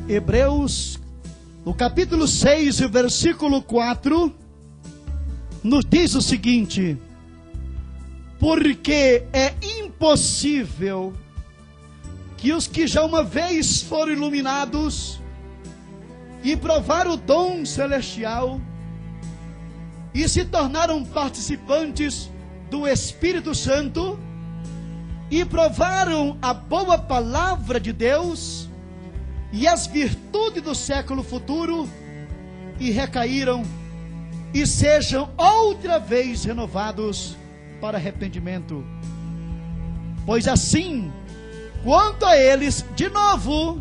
Hebreus, no capítulo 6, o versículo 4, nos diz o seguinte: porque é impossível que os que já uma vez foram iluminados e provaram o dom celestial e se tornaram participantes do Espírito Santo e provaram a boa palavra de Deus e as virtudes do século futuro, e recaíram e sejam outra vez renovados para arrependimento. Pois assim, quanto a eles, de novo,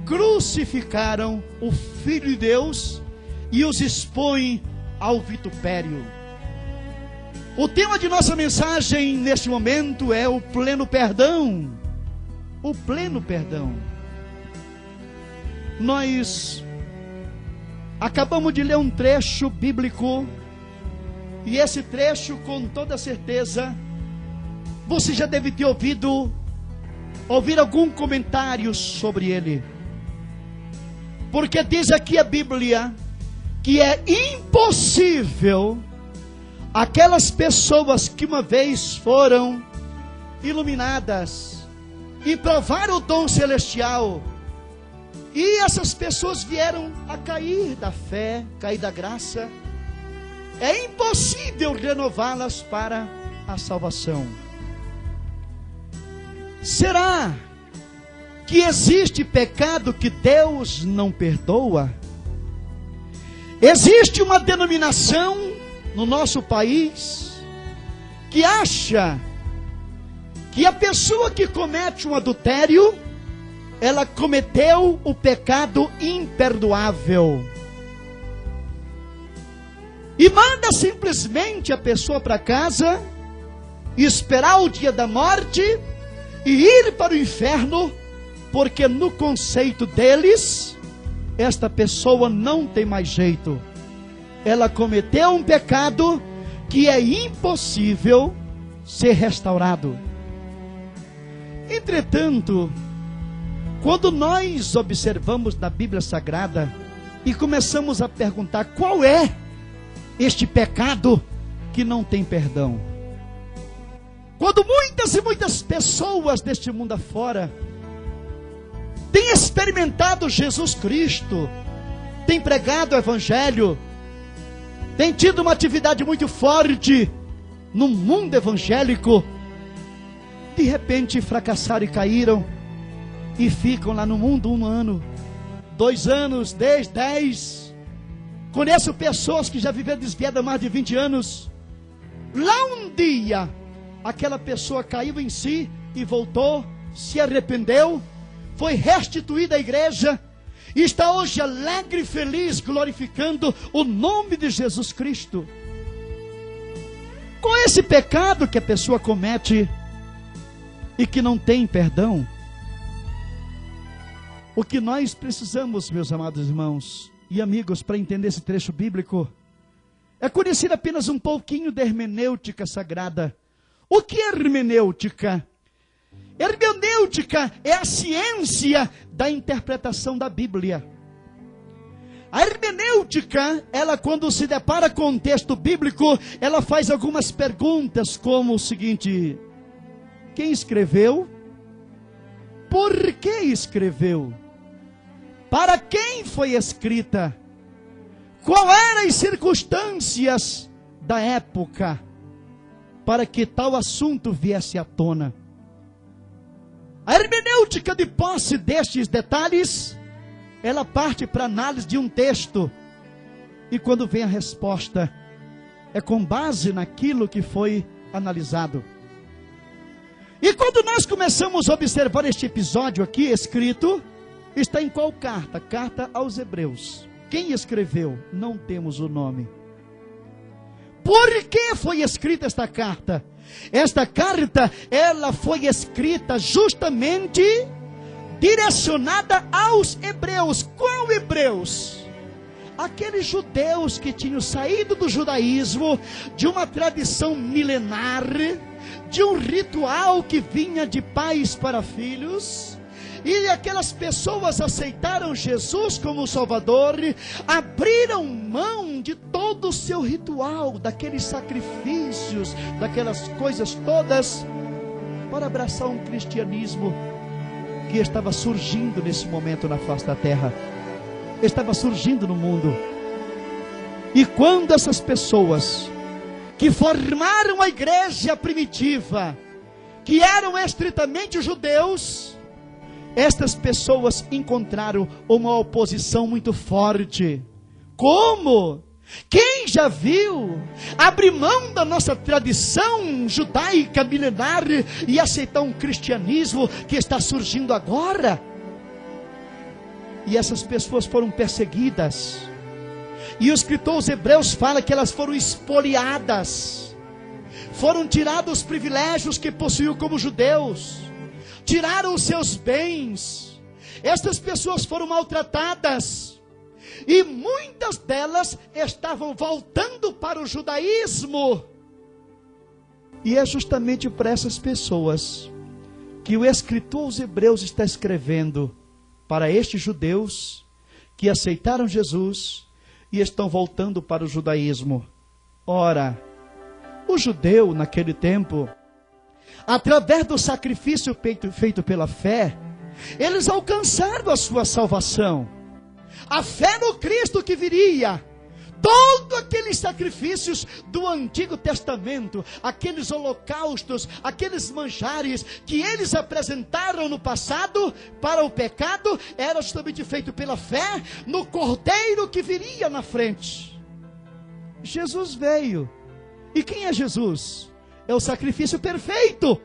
crucificaram o Filho de Deus e os expõem ao vitupério. O tema de nossa mensagem neste momento é o pleno perdão. O pleno perdão. Nós acabamos de ler um trecho bíblico, e esse trecho, com toda certeza, você já deve ter ouvir algum comentário sobre ele. Porque diz aqui a Bíblia que é impossível aquelas pessoas que uma vez foram iluminadas e provaram o dom celestial, e essas pessoas vieram a cair da fé, cair da graça, é impossível renová-las para a salvação. Será que existe pecado que Deus não perdoa? Existe uma denominação no nosso país que acha que a pessoa que comete um adultério, ela cometeu o pecado imperdoável, e manda simplesmente a pessoa para casa, esperar o dia da morte e ir para o inferno, porque no conceito deles, esta pessoa não tem mais jeito. Ela cometeu um pecado que é impossível ser restaurado. Entretanto, quando nós observamos na Bíblia Sagrada e começamos a perguntar qual é este pecado que não tem perdão, quando muitas e muitas pessoas deste mundo afora têm experimentado Jesus Cristo, têm pregado o Evangelho, têm tido uma atividade muito forte no mundo evangélico, de repente fracassaram e caíram, e ficam lá no mundo 1 ano, 2 anos, 10. Conheço pessoas que já viveram desviadas há mais de 20 anos. Lá um dia, aquela pessoa caiu em si e voltou, se arrependeu, foi restituída à igreja, e está hoje alegre e feliz, glorificando o nome de Jesus Cristo. Com esse pecado que a pessoa comete e que não tem perdão, o que nós precisamos, meus amados irmãos e amigos, para entender esse trecho bíblico, é conhecer apenas um pouquinho da hermenêutica sagrada. O que é hermenêutica? Hermenêutica é a ciência da interpretação da Bíblia. A hermenêutica, ela quando se depara com um texto bíblico, ela faz algumas perguntas como o seguinte: quem escreveu? Por que escreveu? Para quem foi escrita? Qual eram as circunstâncias da época para que tal assunto viesse à tona? A hermenêutica, de posse destes detalhes, ela parte para a análise de um texto, e quando vem a resposta, é com base naquilo que foi analisado. E quando nós começamos a observar este episódio aqui escrito, está em qual carta? Carta aos Hebreus. Quem escreveu? Não temos o nome. Por que foi escrita esta carta? Esta carta, ela foi escrita justamente direcionada aos hebreus. Qual hebreus? Aqueles judeus que tinham saído do judaísmo, de uma tradição milenar, de um ritual que vinha de pais para filhos, E aquelas pessoas aceitaram Jesus como Salvador, abriram mão de todo o seu ritual, daqueles sacrifícios, daquelas coisas todas, para abraçar um cristianismo que estava surgindo nesse momento na face da terra, estava surgindo no mundo. E quando essas pessoas que formaram a igreja primitiva, que eram estritamente judeus, estas pessoas encontraram uma oposição muito forte. Como? Quem já viu abrir mão da nossa tradição judaica milenar e aceitar um cristianismo que está surgindo agora? E essas pessoas foram perseguidas. E o escritor aos Hebreus fala que elas foram espoliadas. Foram tirados os privilégios que possuíam como judeus. Tiraram os seus bens. Estas pessoas foram maltratadas. E muitas delas estavam voltando para o judaísmo. E é justamente para essas pessoas que o escritor aos Hebreus está escrevendo, para estes judeus que aceitaram Jesus e estão voltando para o judaísmo. Ora, o judeu naquele tempo, através do sacrifício feito pela fé, eles alcançaram a sua salvação. A fé no Cristo que viria. Todos aqueles sacrifícios do Antigo Testamento, aqueles holocaustos, aqueles manjares que eles apresentaram no passado para o pecado, era justamente feito pela fé no Cordeiro que viria na frente. Jesus veio. E quem é Jesus? É o sacrifício perfeito.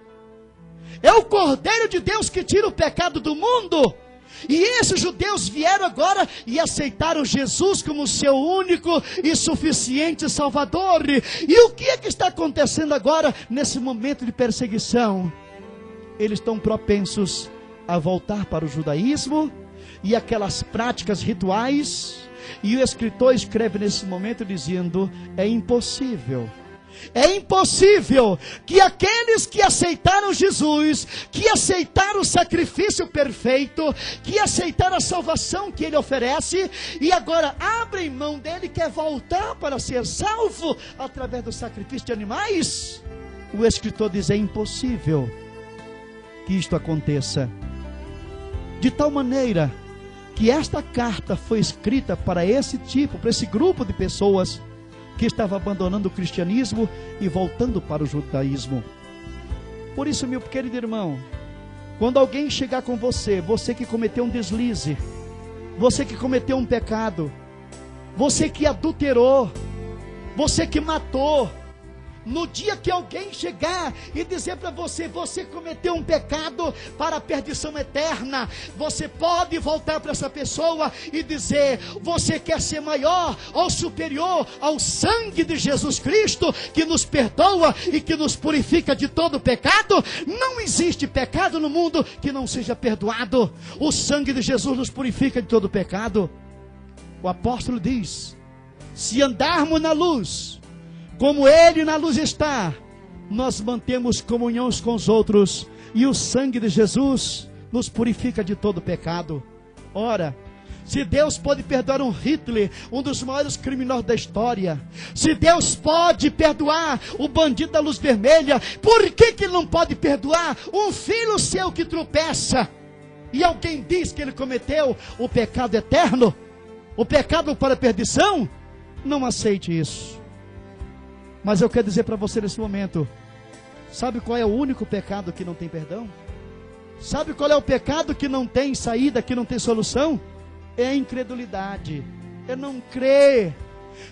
É o Cordeiro de Deus que tira o pecado do mundo. E esses judeus vieram agora e aceitaram Jesus como seu único e suficiente Salvador. E o que é que está acontecendo agora nesse momento de perseguição? Eles estão propensos a voltar para o judaísmo e aquelas práticas rituais. E o escritor escreve nesse momento dizendo: é impossível. É impossível que aqueles que aceitaram Jesus, que aceitaram o sacrifício perfeito, que aceitaram a salvação que Ele oferece, e agora abrem mão dele, quer voltar para ser salvo através do sacrifício de animais. O escritor diz: é impossível que isto aconteça. De tal maneira que esta carta foi escrita para esse grupo de pessoas que estava abandonando o cristianismo e voltando para o judaísmo. Por isso, meu querido irmão, quando alguém chegar com você, você que cometeu um deslize, você que cometeu um pecado, você que adulterou, você que matou, no dia que alguém chegar e dizer para você: você cometeu um pecado para a perdição eterna, você pode voltar para essa pessoa e dizer: você quer ser maior ou superior ao sangue de Jesus Cristo, que nos perdoa e que nos purifica de todo pecado? Não existe pecado no mundo que não seja perdoado. O sangue de Jesus nos purifica de todo pecado. O apóstolo diz: se andarmos na luz, como Ele na luz está, nós mantemos comunhão uns com os outros, e o sangue de Jesus nos purifica de todo pecado. Ora, se Deus pode perdoar um Hitler, um dos maiores criminosos da história, se Deus pode perdoar o bandido da luz vermelha, por que Ele não pode perdoar um filho seu que tropeça, e alguém diz que ele cometeu o pecado eterno, o pecado para a perdição? Não aceite isso. Mas eu quero dizer para você nesse momento: sabe qual é o único pecado que não tem perdão? Sabe qual é o pecado que não tem saída, que não tem solução? É a incredulidade, é não crer.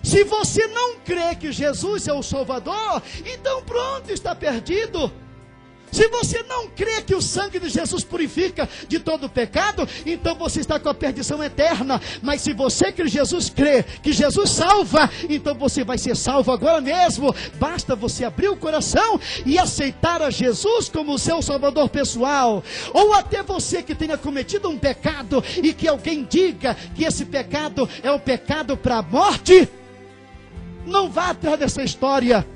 Se você não crê que Jesus é o Salvador, então pronto, está perdido. Se você não crê que o sangue de Jesus purifica de todo pecado, então você está com a perdição eterna. Mas se você que Jesus crê, que Jesus salva, então você vai ser salvo agora mesmo. Basta você abrir o coração e aceitar a Jesus como seu Salvador pessoal. Ou até você que tenha cometido um pecado e que alguém diga que esse pecado é um pecado para a morte, não vá atrás dessa história,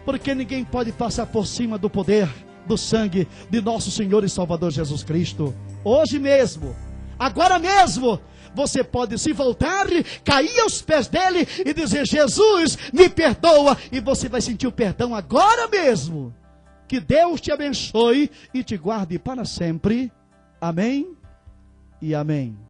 porque ninguém pode passar por cima do poder do sangue de nosso Senhor e Salvador Jesus Cristo. Hoje mesmo, agora mesmo, você pode se voltar, cair aos pés dele e dizer: Jesus, me perdoa. E você vai sentir o perdão agora mesmo. Que Deus te abençoe e te guarde para sempre. Amém e amém.